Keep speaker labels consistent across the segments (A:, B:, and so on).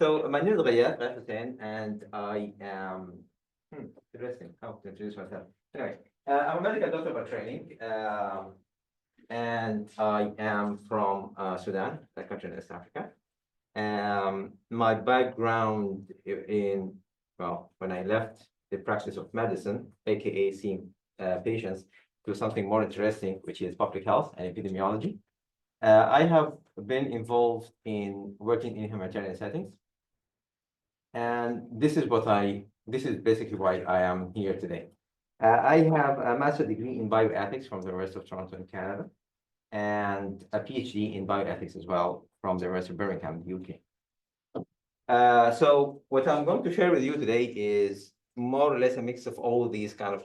A: So my name is Ghayat Hussein, and I am interesting how to introduce myself. Anyway, I'm a medical doctor by training, and I am from Sudan, a country in East Africa. My background well, when I left the practice of medicine, aka seeing patients, to something more interesting, which is public health and epidemiology. I have been involved in working in humanitarian settings. And this is basically why I am here today. I have a master's degree in bioethics from the University of Toronto in Canada, and a PhD in bioethics as well from the University of Birmingham, UK. So what I'm going to share with you today is more or less a mix of all these kind of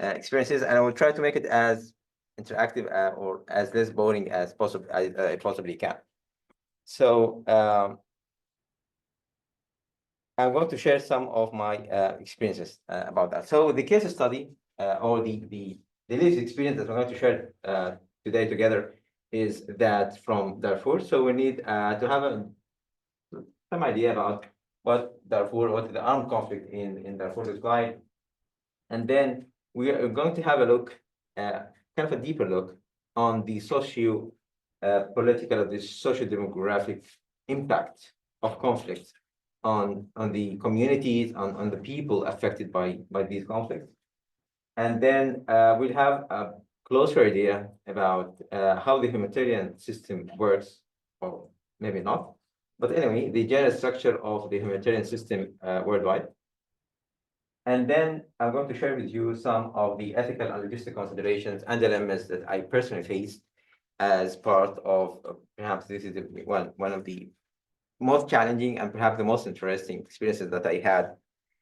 A: experiences, and I will try to make it as interactive or as less boring as possible I possibly can. So I'm going to share some of my experiences about that. So the case study or the lived experience that we're going to share today together is that from Darfur. So we need to have some idea about what the armed conflict in Darfur is like. And then we are going to have a look, kind of a deeper look on the socio-political, the socio-demographic impact of conflict on the communities, on the people affected by these conflicts. And then we'll have a closer idea about how the humanitarian system works, or maybe not. But anyway, the general structure of the humanitarian system worldwide. And then I'm going to share with you some of the ethical and logistic considerations and dilemmas that I personally faced as part of, perhaps this is one of the most challenging and perhaps the most interesting experiences that I had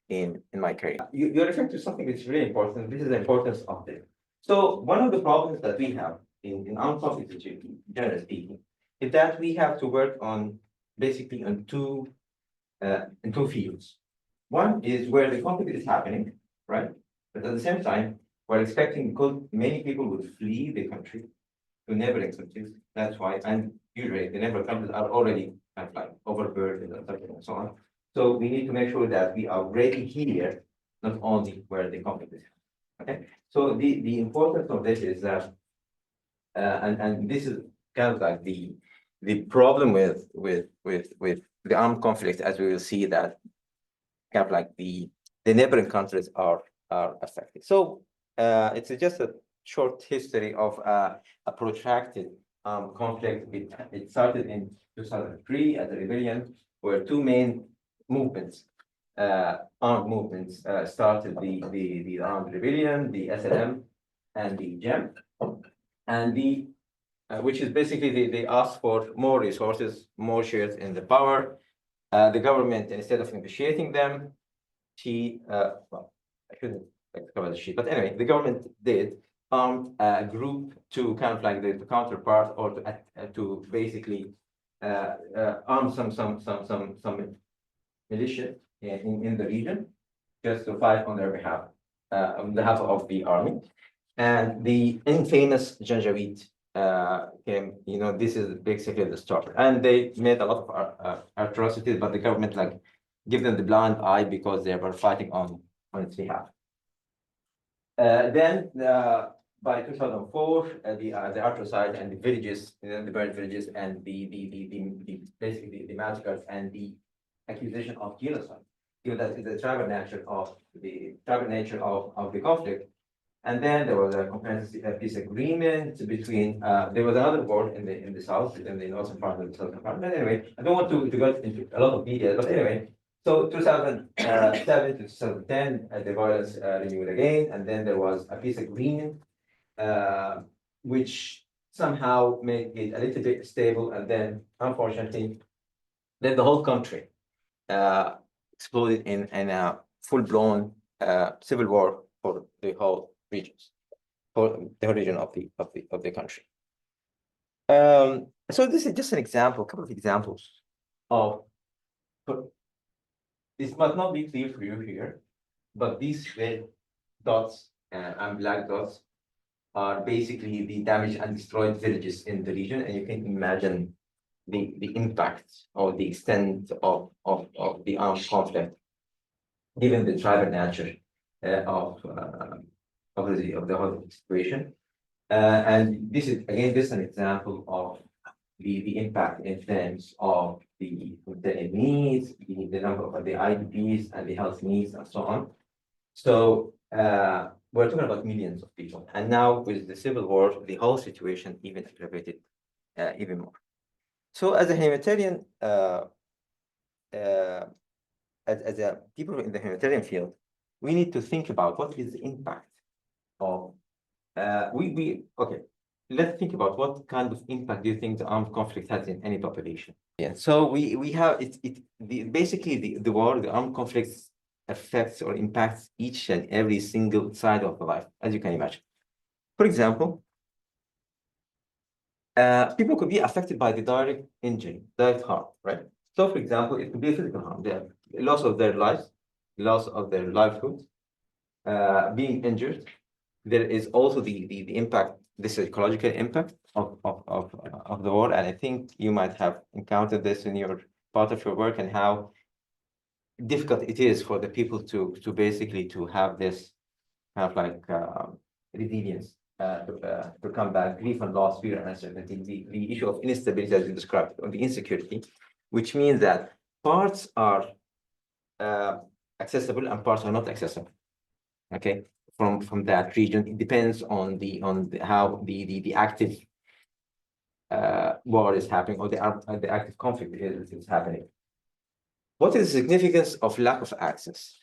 A: in my career. You're referring to something that's really important. This is the importance of it. So one of the problems that we have in armed conflict, generally speaking, is that we have to work on basically in two fields. One is where the conflict is happening, right? But at the same time, we're expecting, because many people would flee the country to neighboring countries. That's why, and usually the neighboring countries are already kind of like overburdened and so on. So we need to make sure that we are ready here, not only where the conflict is. Okay. So the importance of this is that, and this is kind of like the problem with the armed conflict, as we will see that kind of like the neighboring countries are affected. So it's just a short history of a protracted conflict. It started in 2003 as a rebellion, where two main movements, armed movements, started the armed rebellion, the SLM and the GEM, and which is basically they asked for more resources, more shares in the power. The government, instead of negotiating them, well, I shouldn't cover the sheet, but anyway, the government did arm a group to kind of like the counterpart, or to basically arm some militia in the region, just to fight on their behalf, on behalf of the army. And the infamous Janjaweed came, this is basically the start. And they made a lot of atrocities, but the government give them the blind eye because they were fighting on its behalf. Then by 2004, the atrocide and the villages, the burned villages, and basically the massacres and the accusation of genocide, given that the tribal nature of the conflict. And then there was a comprehensive peace agreement between. There was another war in the south, in the northern part of the southern part. But anyway, I don't want to go into a lot of details. But anyway, so 2007 to 2010, the violence renewed again, and then there was a peace agreement, which somehow made it a little bit stable, and then unfortunately, then the whole country exploded in a full-blown civil war for the whole regions, for the region of the country. So this is just an example, a couple of examples of. This must not be clear for you here, but these red dots and black dots are basically the damaged and destroyed villages in the region, and you can imagine the impact or the extent of the armed conflict, given the tribal nature of the whole situation. And this is an example of the impact in terms of the needs, the number of the IDPs and the health needs and so on. So we're talking about millions of people. And now with the civil war, the whole situation even aggravated even more. So as a humanitarian, as a people in the humanitarian field, we need to think about what is the impact of okay. Let's think about what kind of impact do you think the armed conflict has in any population? Yeah. So we have basically the war, the armed conflicts affects or impacts each and every single side of the life, as you can imagine. For example, people could be affected by the direct injury, direct harm, right? So, for example, it could be physical harm, the loss of their lives, loss of their livelihoods, being injured. There is also the impact, the psychological impact of the war, and I think you might have encountered this in your part of your work and how difficult it is for the people to basically to have this kind of like resilience to come back, grief and loss, fear and uncertainty, the issue of instability as you described, or the insecurity, which means that parts are accessible and parts are not accessible. Okay, from that region, it depends on how the active war is happening or the active conflict is happening. What is the significance of lack of access?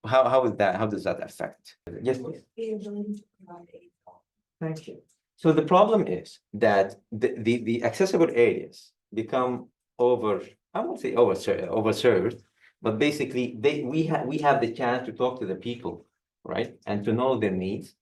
A: How does that affect? Yes, please. Thank you. So the problem is that the accessible areas become I won't say overserved, but basically we have the chance to talk to the people, right? And to know their needs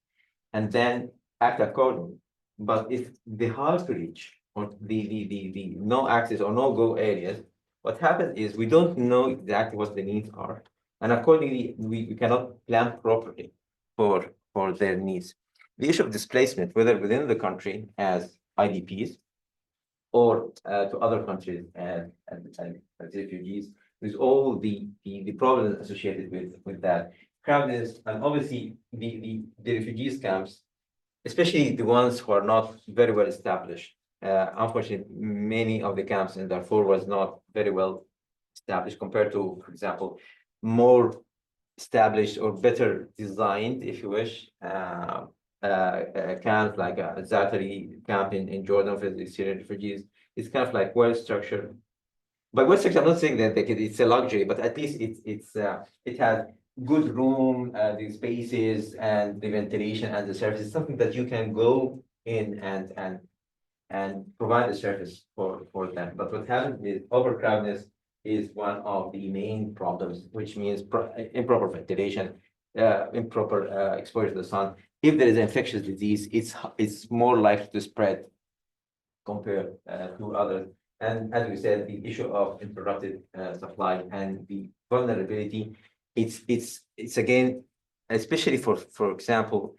A: and then act accordingly. But if the hard to reach or the no access or no go areas, what happens is we don't know exactly what the needs are. And accordingly, we cannot plan properly for their needs. The issue of displacement, whether within the country as IDPs or to other countries as refugees, with all the problems associated with that. Crowdedness, and obviously the refugees camps, especially the ones who are not very well established. Unfortunately, many of the camps in Darfur was not very well established compared to, for example, more established or better designed, if you wish, camps like Zaatari camp in Jordan for the Syrian refugees. It's kind of like well structured. By well structured, I'm not saying that it's a luxury, but at least it has good room, the spaces and the ventilation and the services, something that you can go in and provide a service for them. But what happens with overcrowdedness is one of the main problems, which means improper ventilation, improper exposure to the sun. If there is an infectious disease, it's more likely to spread compared to others. And as we said, the issue of interrupted supply and the vulnerability, it's again, especially for example,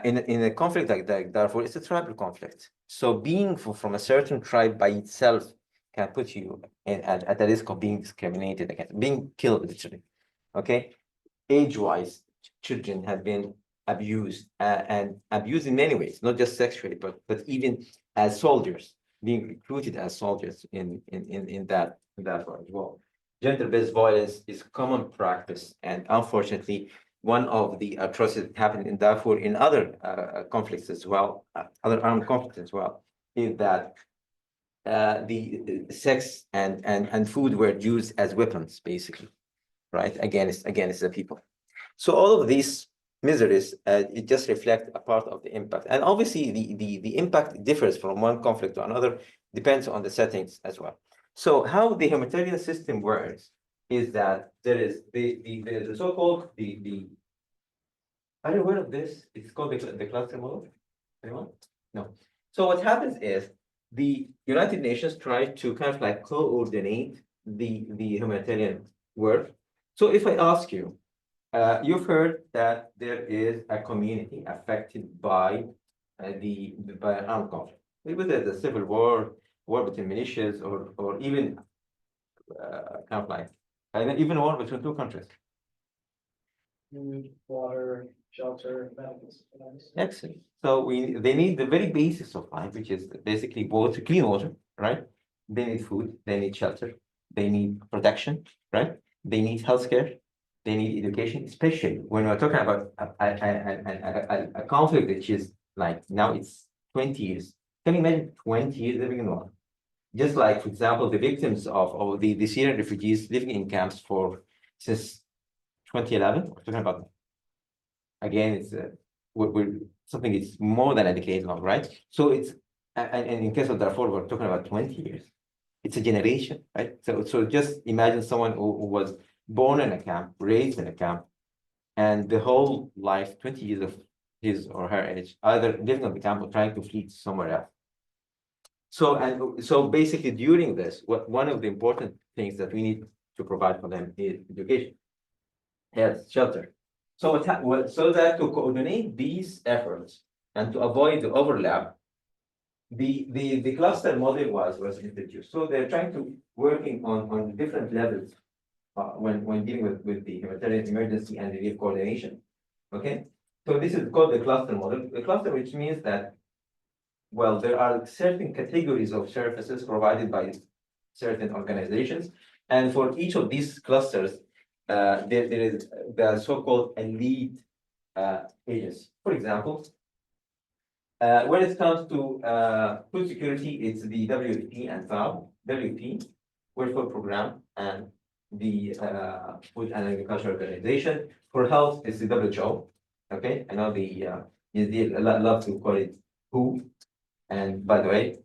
A: in a conflict like Darfur, it's a tribal conflict. So being from a certain tribe by itself can put you at the risk of being discriminated against, being killed literally. Okay, age-wise, children have been abused and abused in many ways, not just sexually, but even as soldiers, being recruited as soldiers in that war as well. Gender-based violence is common practice, and unfortunately, one of the atrocities happened in Darfur in other conflicts as well, other armed conflicts as well, is that the sex and food were used as weapons, basically, right? Against the people. So all of these miseries, it just reflect a part of the impact. And obviously the impact differs from one conflict to another, depends on the settings as well. So how the humanitarian system works is that there is the so-called are you aware of this? It's called the cluster model. Anyone? No. So what happens is the United Nations try to kind of like coordinate the humanitarian work. So if I ask you, you've heard that there is a community affected by by an armed conflict, whether the civil war war between militias or even kind of like even war between two countries.
B: Food, water, shelter, medical supplies.
A: Excellent. So they need the very basics of life, which is basically water, clean water, right? They need food, they need shelter, they need protection, right? They need healthcare, they need education, especially when we're talking about a conflict which is like now it's 20 years. Can you imagine 20 years living in war? Just like, for example, the victims of the Syrian refugees living in camps for since 2011, we're talking about again, it's we're something it's more than a decade long, right? So it's and in case of Darfur, we're talking about 20 years. It's a generation, right? So just imagine someone who was born in a camp, raised in a camp, and the whole life, 20 years of his or her age, either living on the camp or trying to flee somewhere else. So basically during this, one of the important things that we need to provide for them is education, health, shelter. So so that to coordinate these efforts and to avoid the overlap, the cluster model was introduced. So they're trying to working on different levels when dealing with the humanitarian emergency and relief coordination. Okay, so this is called the cluster model. The cluster, which means that, well, there are certain categories of services provided by certain organizations, and for each of these clusters, there is the so-called a lead agency. For example, when it comes to food security, it's the WFP and FAO. WFP, World Food Program, and the Food and Agriculture Organization. For health, it's the WHO. Okay, I know you love to call it WHO. And by the way,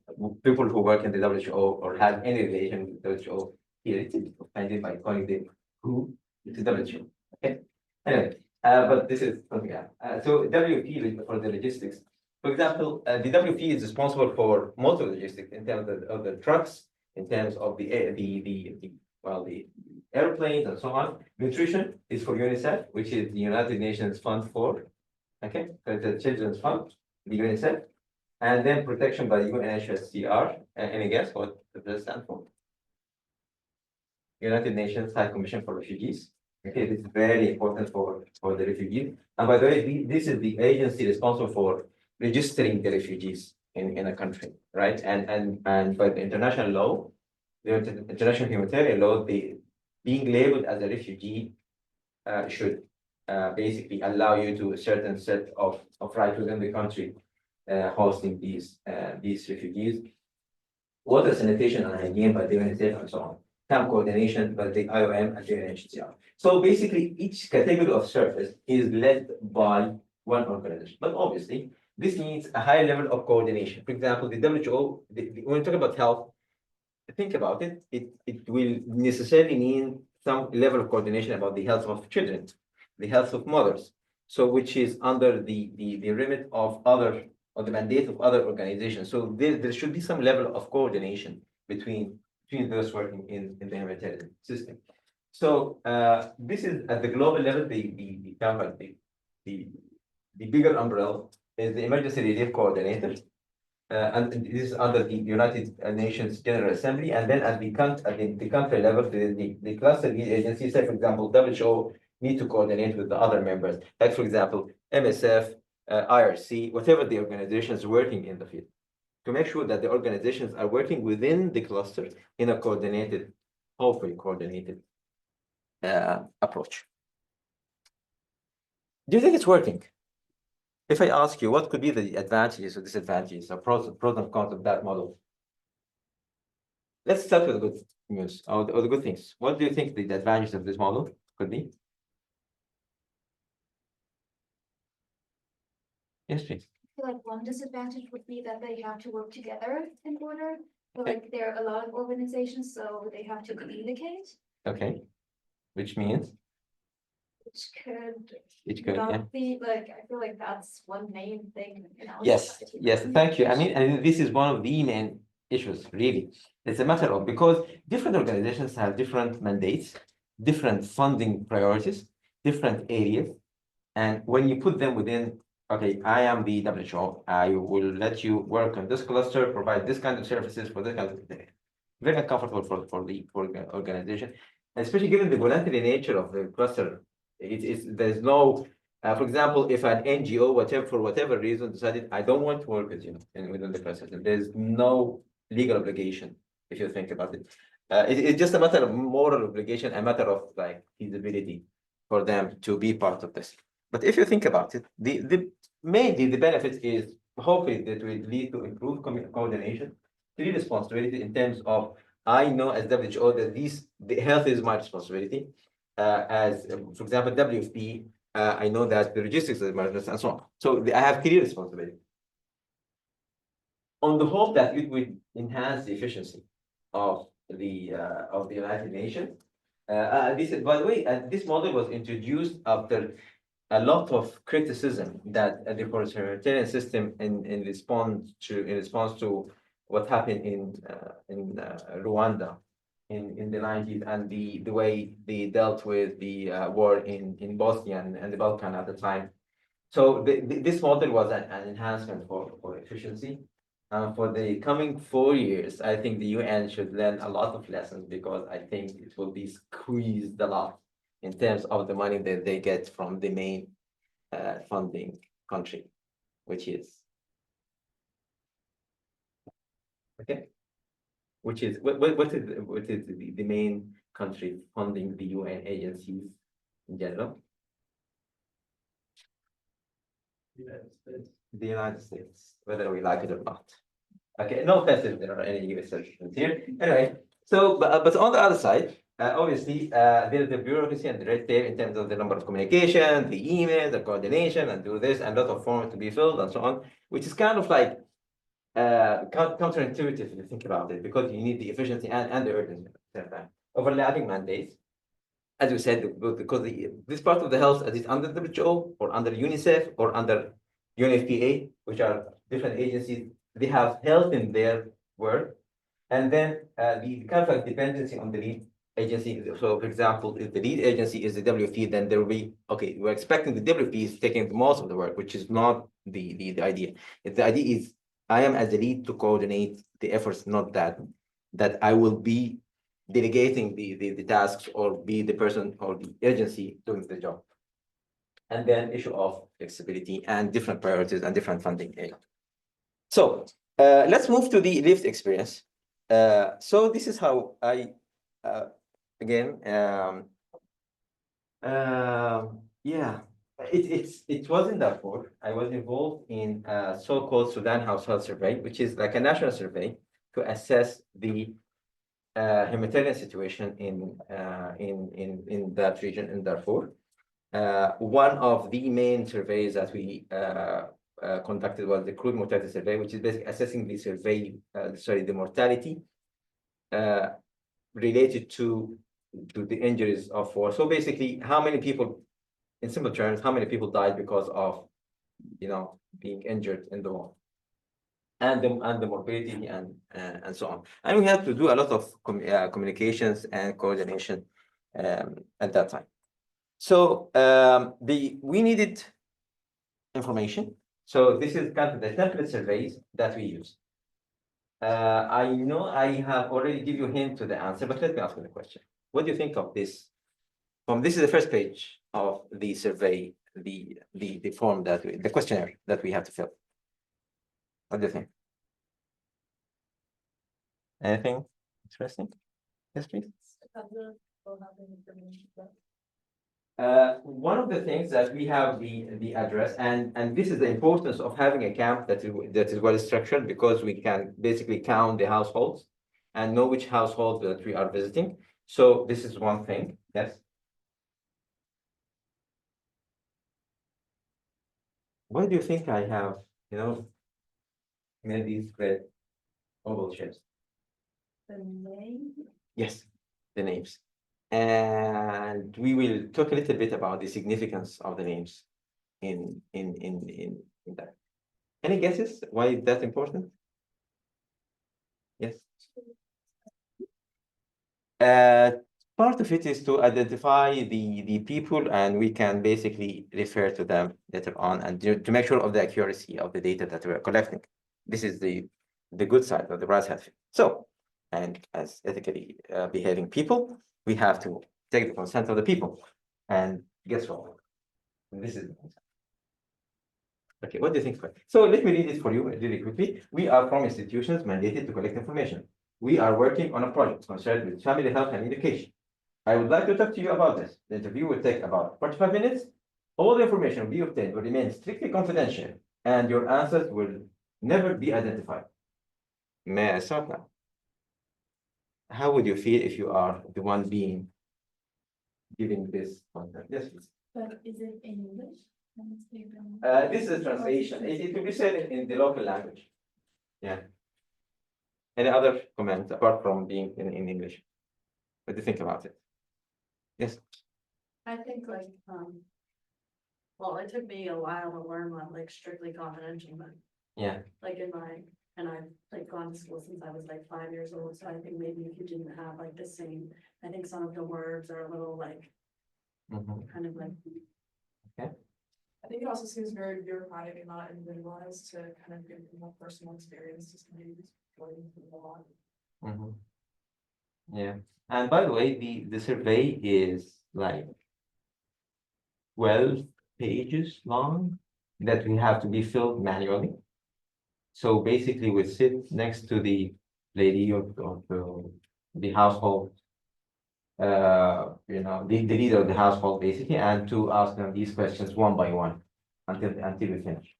A: people who work in the WHO or have any relation with the WHO here, it's offended by calling them WHO. It's the WHO. Okay. Anyway, but this is something else. So WFP for the logistics. For example, the WFP is responsible for most of the logistics in terms of the trucks, in terms of the airplanes and so on. Nutrition is for UNICEF, which is the United Nations Fund for, okay, so it's a children's fund, the UNICEF, and then protection by UNHCR. Any guess what does this stand for? United Nations High Commission for Refugees. Okay, this is very important for the refugees. And by the way, this is the agency responsible for registering the refugees in a country, right? And by the international law, the international humanitarian law, being labeled as a refugee should basically allow you to a certain set of rights within the country hosting these refugees. Water sanitation and hygiene by the UNICEF and so on. Camp coordination by the IOM and the UNHCR. So basically, each category of service is led by one organization. But obviously, this needs a high level of coordination. For example, the WHO, when we talk about health, think about it, it will necessarily mean some level of coordination about the health of children, the health of mothers. So which is under the remit of other, or the mandate of other organizations. So there should be some level of coordination between those working in the humanitarian system. So this is at the global level, the bigger umbrella is the emergency relief coordinator. And this is under the United Nations General Assembly, and then at the country level, the cluster lead agencies, say for example, WHO need to coordinate with the other members, like for example, MSF, IRC, whatever the organizations working in the field, to make sure that the organizations are working within the cluster in a coordinated, hopefully coordinated approach. Do you think it's working? If I ask you, what could be the advantages or disadvantages or pros and cons of that model? Let's start with the good news or the good things. What do you think the advantages of this model could be? Yes, please.
C: I feel like one disadvantage would be that they have to work together in order. But like there are a lot of organizations, so they have to communicate,
A: Okay, which means
C: which could
A: yeah.
C: not be like, I feel like that's one main thing.
A: Yes, thank you. I mean, and this is one of the main issues, really. It's a matter of, because different organizations have different mandates, different funding priorities, different areas. And when you put them within okay, I am the WHO. I will let you work on this cluster, provide this kind of services for this kind of thing. Very uncomfortable for the organization, especially given the voluntary nature of the cluster. There's no, for example, if an NGO, whatever, for whatever reason, decided I don't want to work with you within the cluster, there's no legal obligation if you think about it. It's just a matter of moral obligation, a matter of like feasibility for them to be part of this. But if you think about it, the mainly the benefit is hopefully that will lead to improved coordination, clear responsibility in terms of I know as WHO that the health is my responsibility. As for example, WFP, I know that the logistics is my responsibility and so on. So I have clear responsibility. On the hope that it would enhance the efficiency of the United Nations. This, by the way, this model was introduced after a lot of criticism that the humanitarian system in response to what happened in Rwanda in the 90s and the way they dealt with the war in Bosnia and the Balkan at the time. So this model was an enhancement for efficiency. For the coming 4 years, I think the UN should learn a lot of lessons because I think it will be squeezed a lot in terms of the money that they get from the main funding country, which is okay. Which is what is the main country funding the UN agencies in general?
B: United States.
A: The United States, whether we like it or not. Okay, no offense if there are any US citizens here. Anyway, so but on the other side, obviously, there's the bureaucracy and the red tape in terms of the number of communication, the email, the coordination, and do this, and a lot of forms to be filled and so on, which is kind of like counterintuitive if you think about it, because you need the efficiency and the urgency at the same time. Overlapping mandates, as you said, because this part of the health is under WHO or under UNICEF or under UNFPA, which are different agencies, they have health in their work. And then the kind of like dependency on the lead agency. So, for example, if the lead agency is the WFP, then there will be, okay, we're expecting the WFP is taking most of the work, which is not the idea. If the idea is I am as the lead to coordinate the efforts, not that I will be delegating the tasks or be the person or the agency doing the job. And then issue of flexibility and different priorities and different funding. So let's move to the lived experience. So this is how I, again, yeah, it was in Darfur. I was involved in a so-called Sudan Household Survey, which is like a national survey to assess the humanitarian situation in that region in Darfur. One of the main surveys that we conducted was the crude mortality survey, which is basically assessing the the mortality related to the injuries of war. So basically, how many people, in simple terms, how many people died because of being injured in the war, and the morbidity and so on. And we had to do a lot of communications and coordination at that time. So we needed information. So this is kind of the template surveys that we use. I know I have already give you a hint to the answer, but let me ask you the question. What do you think of this? This is the first page of the survey, the form the questionnaire that we have to fill. What do you think? Anything interesting? Yes, please. One of the things that we have the address, and this is the importance of having a camp that is well structured, because we can basically count the households and know which household that we are visiting. So this is one thing. Yes. Why do you think I have, made these red oval shapes?
D: The name?
A: Yes, the names. And we will talk a little bit about the significance of the names in that. Any guesses why that's important? Yes. part of it is to identify the people, and we can basically refer to them later on, and to make sure of the accuracy of the data that we're collecting. This is the good side of the brass hat. So, and as ethically behaving people, we have to take the consent of the people. And guess what? This is the consent. Okay, what do you think? So let me read it for you really quickly. We are from institutions mandated to collect information. We are working on a project concerned with family health and education. I would like to talk to you about this. The interview will take about 45 minutes. All the information we obtained will remain strictly confidential, and your answers will never be identified. May I start now? How would you feel if you are the one being giving this content? Yes, please.
D: But is it in English?
A: This is a translation. It will be said in the local language. Yeah. Any other comments apart from being in English? What do you think about it? Yes.
E: I think like, well, it took me a while to learn what like strictly confidential meant,
A: Yeah.
E: like and I've like gone to school since I was like 5 years old, so I think maybe if you didn't have like the same, I think some of the words are a little like, kind of like.
B: I think it also seems very bureaucratic and not individualized to kind of give more personal experience to somebody who's going through a lot.
A: Yeah. And by the way, the survey is like 12 pages long that we have to be filled manually. So basically, we sit next to the lady of the household, the leader of the household, basically, and to ask them these questions one by one until we finish.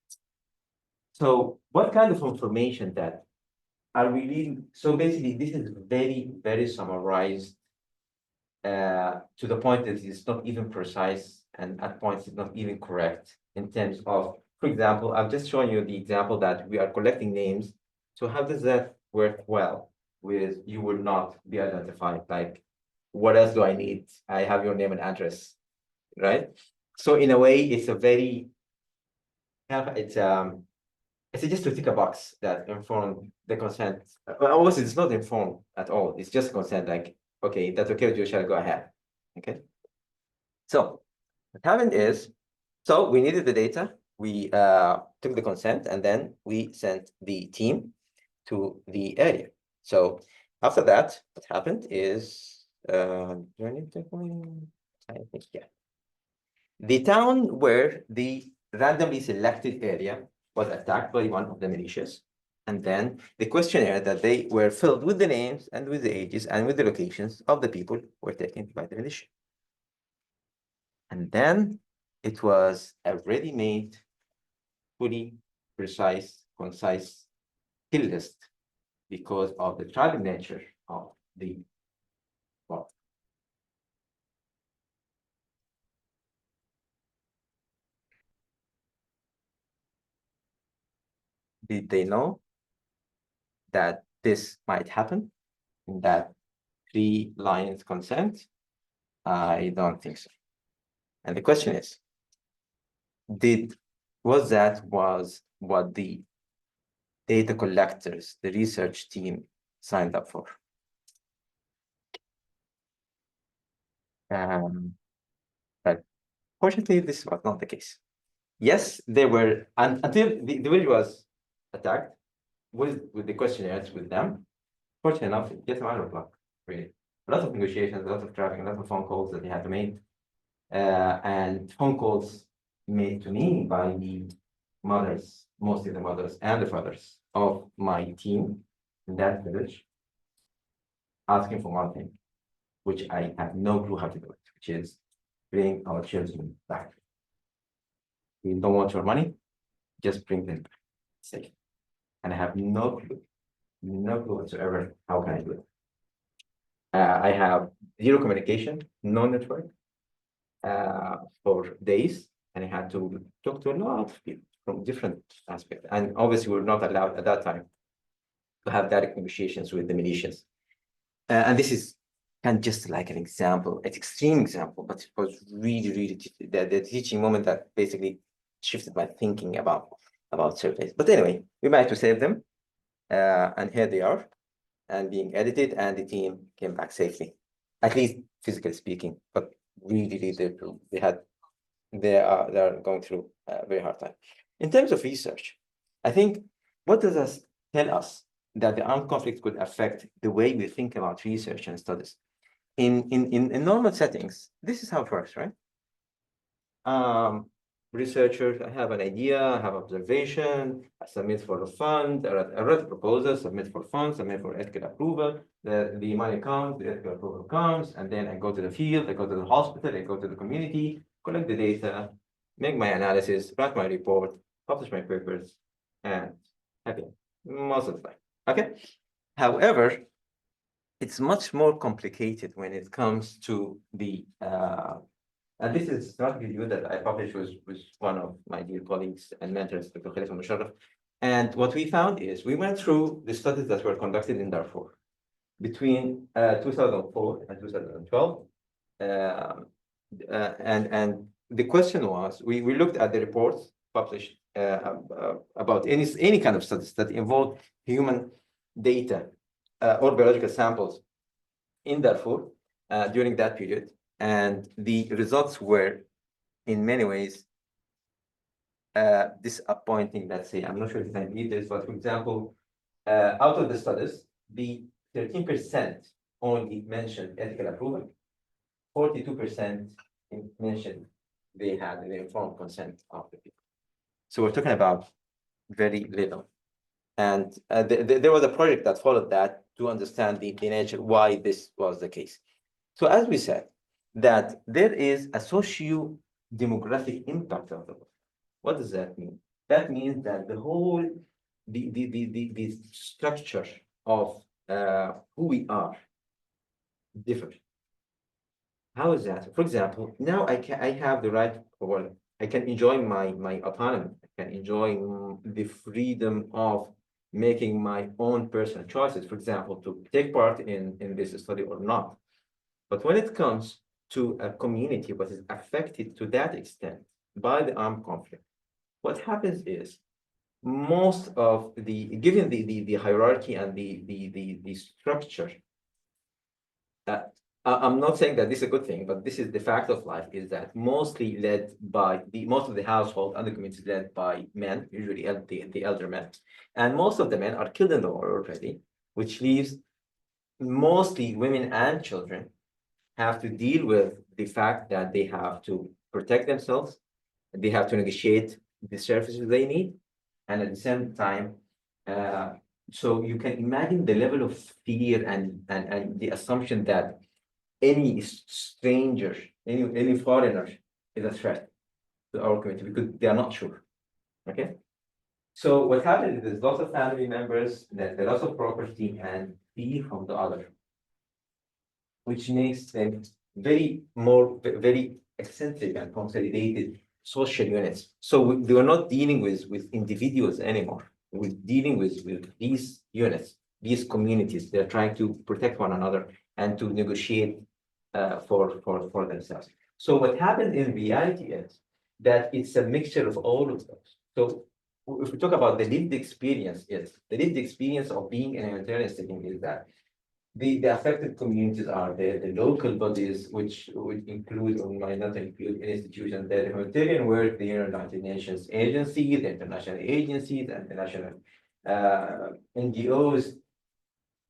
A: So what kind of information that are we reading? So basically, this is very, very summarized to the point that it's not even precise, and at points it's not even correct in terms of, for example, I've just shown you the example that we are collecting names. So how does that work well with you will not be identified? Like, what else do I need? I have your name and address, right? So in a way, it's a very, it's just to tick a box that inform the consent. Obviously, it's not informed at all. It's just consent, like, okay, that's okay with you, shall I go ahead? Okay. So what happened is, so we needed the data. We took the consent, and then we sent the team to the area. So after that, what happened is, I think, yeah. The town where the randomly selected area was attacked by one of the militias. And then the questionnaire that they were filled with the names and with the ages and with the locations of the people were taken by the militia. And then it was a ready-made, fully precise, concise kill list because of the tribal nature of the plot. Did they know that this might happen in that 3 lines consent? I don't think so. And the question is, was what the data collectors, the research team signed up for? But fortunately, this was not the case. Yes, they were, until the village was attacked with the questionnaires with them. Fortunately enough, it's just a matter of luck, really. A lot of negotiations, a lot of traveling, a lot of phone calls that they had to make. And phone calls made to me by the mothers, mostly the mothers and the fathers of my team in that village, asking for one thing, which I have no clue how to do it, which is bring our children back. We don't want your money, just bring them back. Safe. And I have no clue whatsoever how can I do it. I have zero communication, no network for days, and I had to talk to a lot of people from different aspects. And obviously, we were not allowed at that time to have direct negotiations with the militias. And this is kind of just like an example, an extreme example, but it was really the teaching moment that basically shifted my thinking about surveys. But anyway, we managed to save them, and here they are, and being edited, and the team came back safely. at least physically speaking, but really they are going through a very hard time. In terms of research, I think what does us tell us that the armed conflict could affect the way we think about research and studies? In normal settings, this is how it works, right? Researchers, I have an idea, I have observation, I submit for a fund, I write a proposal, submit for funds, submit for ethical approval, the money comes, the ethical approval comes, and then I go to the field, I go to the hospital, I go to the community, collect the data, make my analysis, write my report, publish my papers, and happy most of the time. Okay. However, it's much more complicated when it comes to the and this is not a review that I published with one of my dear colleagues and mentors, Dr. Khalifa Musharraf. And what we found is we went through the studies that were conducted in Darfur between 2004 and 2012. And the question was, we looked at the reports published about any kind of studies that involve human data or biological samples in Darfur during that period. And the results were, in many ways, disappointing, let's say. I'm not sure if I can read this, but for example, out of the studies, the 13% only mentioned ethical approval, 42% mentioned they had the informed consent of the people. So we're talking about very little. And there was a project that followed that to understand the nature, why this was the case. So as we said, that there is a socio-demographic impact of the work. What does that mean? That means that the whole, the structure of who we are differs. How is that? For example, now I have the right, or I can enjoy my autonomy. I can enjoy the freedom of making my own personal choices, for example, to take part in this study or not. But when it comes to a community what is affected to that extent by the armed conflict, what happens is most of given the hierarchy and the structure, I'm not saying that this is a good thing, but this is the fact of life, is that mostly led by most of the household and the community is led by men, usually the elder men. And most of the men are killed in the war already, which leaves mostly women and children have to deal with the fact that they have to protect themselves, they have to negotiate the services they need, and at the same time, so you can imagine the level of fear and the assumption that any stranger, any foreigner is a threat to our community because they are not sure. Okay. So what happens is there's lots of family members, there's lots of property and fear from the other, which makes them very eccentric and consolidated social units. So we're not dealing with individuals anymore. We're dealing with these units, these communities. They're trying to protect one another and to negotiate for themselves. So what happens in reality is that it's a mixture of all of those. So if we talk about the lived experience, the lived experience of being in a humanitarian setting is that the affected communities are the local bodies, which would include or might not include institutions, the humanitarian work, the United Nations agencies, the international agencies, and the national NGOs,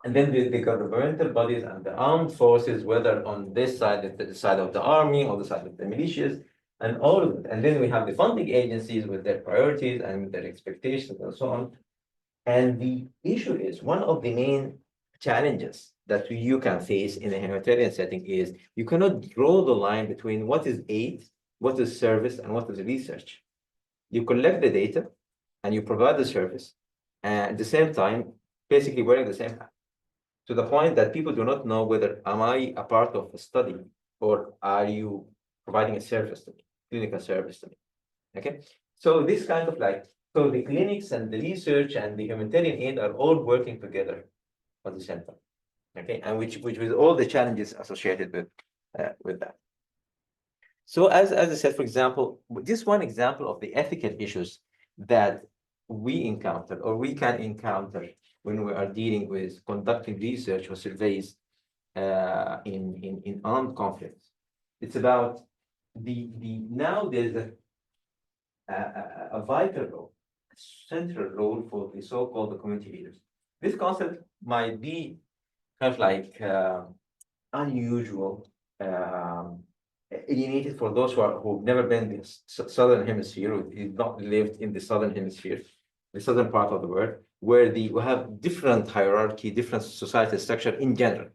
A: and then the governmental bodies and the armed forces, whether on this side, the side of the army, or the side of the militias, and all of it. And then we have the funding agencies with their priorities and their expectations and so on. And the issue is, one of the main challenges that you can face in a humanitarian setting is you cannot draw the line between what is aid, what is service, and what is research. You collect the data and you provide the service, and at the same time, basically wearing the same hat, to the point that people do not know whether am I a part of a study or are you providing a service to me, clinical service to me. Okay, so this kind of so the clinics and the research and the humanitarian aid are all working together at the same time. Okay, and which with all the challenges associated with that. So as I said, for example, just one example of the ethical issues that we encounter or we can encounter when we are dealing with conducting research or surveys in armed conflicts. It's about now there's a vital role, a central role for the so-called community leaders. This concept might be kind of like unusual, alienated for those who've never been in the southern hemisphere, who've not lived in the southern hemisphere, the southern part of the world, where we have different hierarchy, different societal structure in general.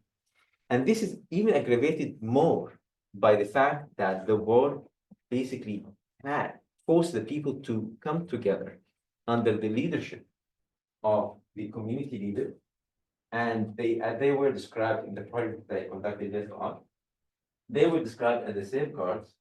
A: And this is even aggravated more by the fact that the war basically had forced the people to come together under the leadership of the community leader. And they were described in the project that I conducted later on. They were described as the safeguards.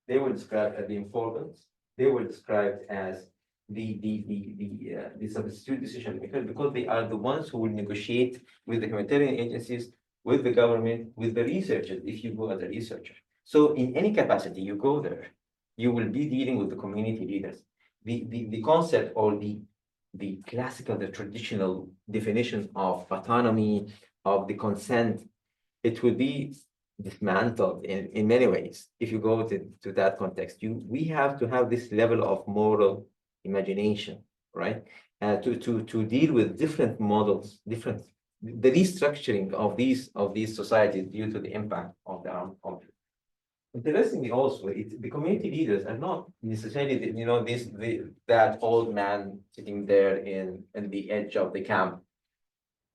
A: They were described as the informants. They were described as the substitute decision makers, because they are the ones who will negotiate with the humanitarian agencies, with the government, with the researchers, if you go as a researcher. So in any capacity you go there, you will be dealing with the community leaders. The concept or the classical, the traditional definition of autonomy, of the consent, it will be dismantled in many ways. If you go to that context, we have to have this level of moral imagination, right? To deal with different models, the restructuring of these societies due to the impact of the armed conflict. Interestingly, also, the community leaders are not necessarily, that old man sitting there in the edge of the camp.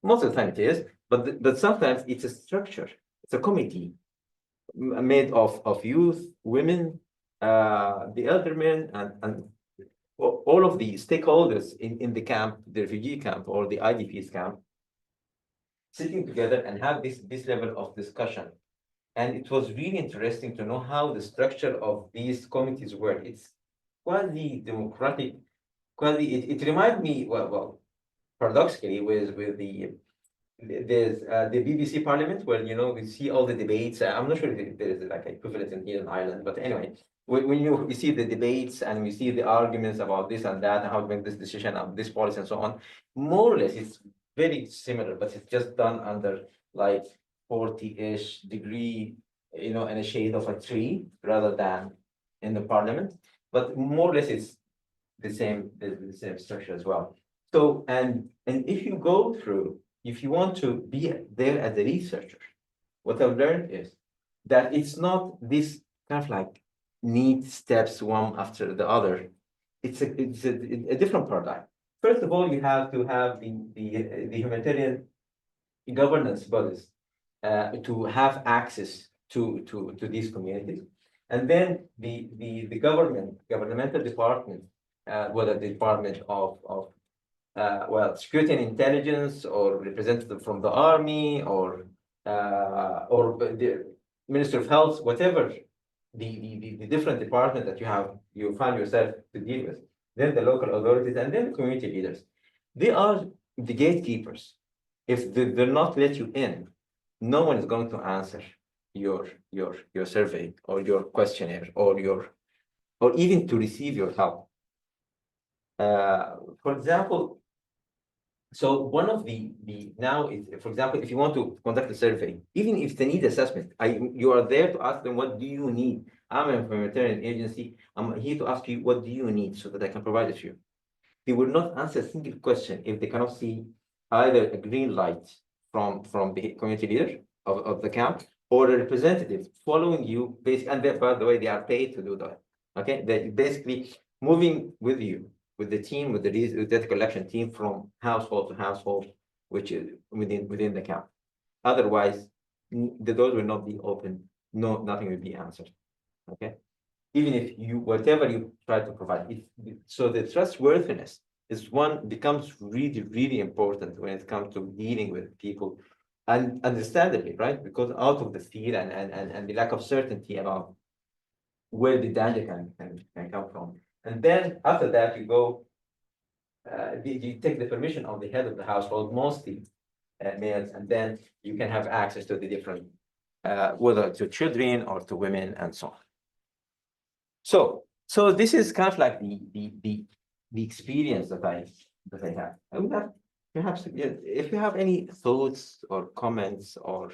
A: Most of the time it is, but sometimes it's a structure. It's a committee made of youth, women, the elder men, and all of the stakeholders in the camp, the refugee camp or the IDPs camp, sitting together and have this level of discussion. And it was really interesting to know how the structure of these committees work. It's quasi-democratic, it reminded me, well, paradoxically, with there's the BBC Parliament, where we see all the debates. I'm not sure if there is like equivalent in here in Ireland, but anyway, when you see the debates and we see the arguments about this and that and how to make this decision of this policy and so on, more or less it's very similar, but it's just done under like 40-ish degree, in a shade of a tree rather than in the parliament. But more or less it's the same structure as well. So and if you go through, if you want to be there as a researcher, what I've learned is that it's not this kind of like neat steps one after the other. It's a different paradigm. First of all, you have to have the humanitarian governance bodies to have access to these communities. And then the governmental department, whether the Department of Security and Intelligence, or representative from the army, or the Minister of Health, whatever the different department that you find yourself to deal with, then the local authorities, and then the community leaders. They are the gatekeepers. If they're not let you in, no one is going to answer your survey or your questionnaire or even to receive your help. For example, so one of the now is, for example, if you want to conduct a survey, even if it's a need assessment, you are there to ask them, what do you need? I'm a humanitarian agency. I'm here to ask you, what do you need, so that I can provide it to you. They will not answer a single question if they cannot see either a green light from the community leader of the camp, or a representative following you, basically, and by the way, they are paid to do that. Okay, they're basically moving with you, with the team, with the data collection team, from household to household, which is within the camp. Otherwise, the doors will not be open. No, nothing will be answered. Okay, even if whatever you try to provide. So the trustworthiness becomes really, really important when it comes to dealing with people, and understandably, right? Because out of the fear and the lack of certainty about where the danger can come from. And then after that, you go, you take the permission of the head of the household, mostly males, and then you can have access to the different, whether to children or to women and so on. So this is kind of like the experience that I have. I would have perhaps, if you have any thoughts or comments or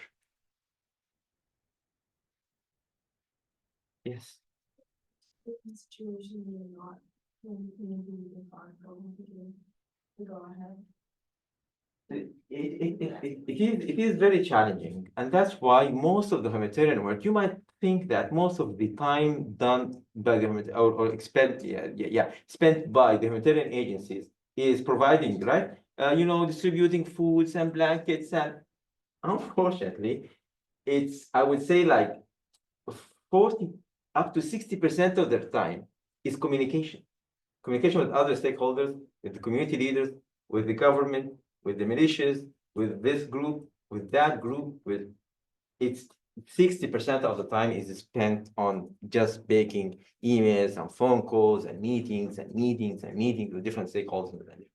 A: Yes.
E: In situation you're not, when maybe you aren't going to go ahead.
A: It is very challenging, and that's why most of the humanitarian work, you might think that most of the time done by the or expend, spent by the humanitarian agencies is providing, right? Distributing foods and blankets, and unfortunately, it's, I would say, like 40 up to 60% of their time is communication with other stakeholders, with the community leaders, with the government, with the militias, with this group, with that group, with it's 60% of the time is spent on just making emails and phone calls and meetings and meetings and meetings with different stakeholders.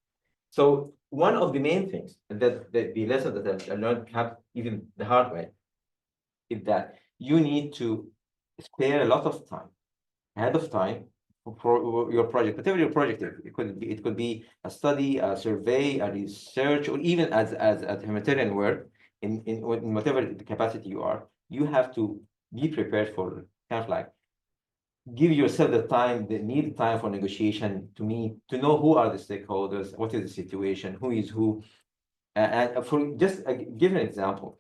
A: So one of the main things that the lesson that I learned have even the hard way is that you need to spare a lot of time ahead of time for your project, whatever your project is. It could be a study, a survey, a research, or even as humanitarian work in whatever the capacity you are. You have to be prepared for kind of like give yourself the time, the needed time for negotiation to meet, to know who are the stakeholders, what is the situation, who is who. And for just give an example,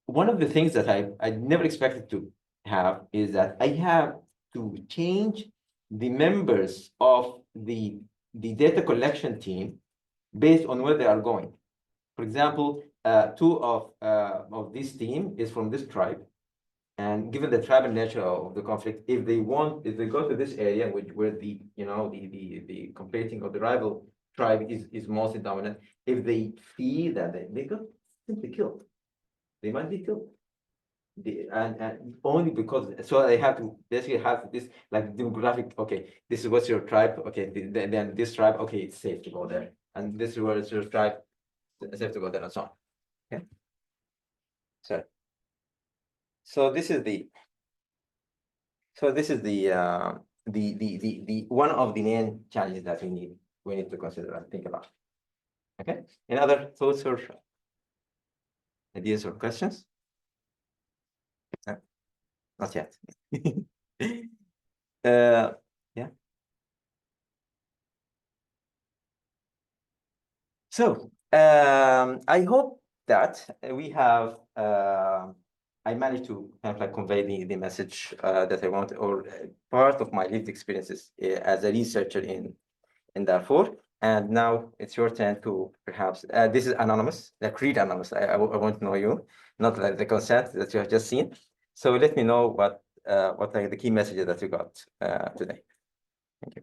A: one of the things that I never expected to have is that I have to change the members of the data collection team based on where they are going. For example, two of this team is from this tribe, and given the tribal nature of the conflict, if they go to this area, where the competing or the rival tribe is mostly dominant, if they feel that they could simply killed, they might be killed. And only because, so they have to basically have this like demographic. Okay, this is what's your tribe. Okay, then this tribe. Okay, it's safe to go there, and this is where it's your tribe. It's safe to go there, and so on. Okay. So this is the the one of the main challenges that we need to consider and think about. Okay. Any other thoughts or ideas or questions? No, not yet. Yeah. So I hope that we have I managed to kind of like convey the message that I want, or part of my lived experiences as a researcher in Darfur. And now it's your turn to perhaps this is anonymous, like read anonymous. I want to know you, not like the consent that you have just seen. So let me know what are the key messages that you got today. Thank you.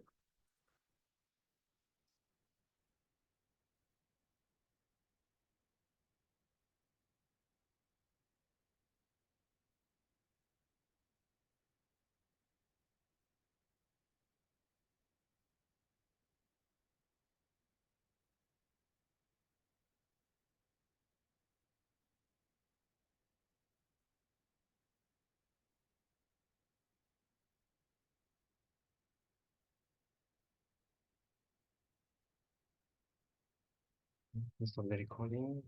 A: Stop the recording.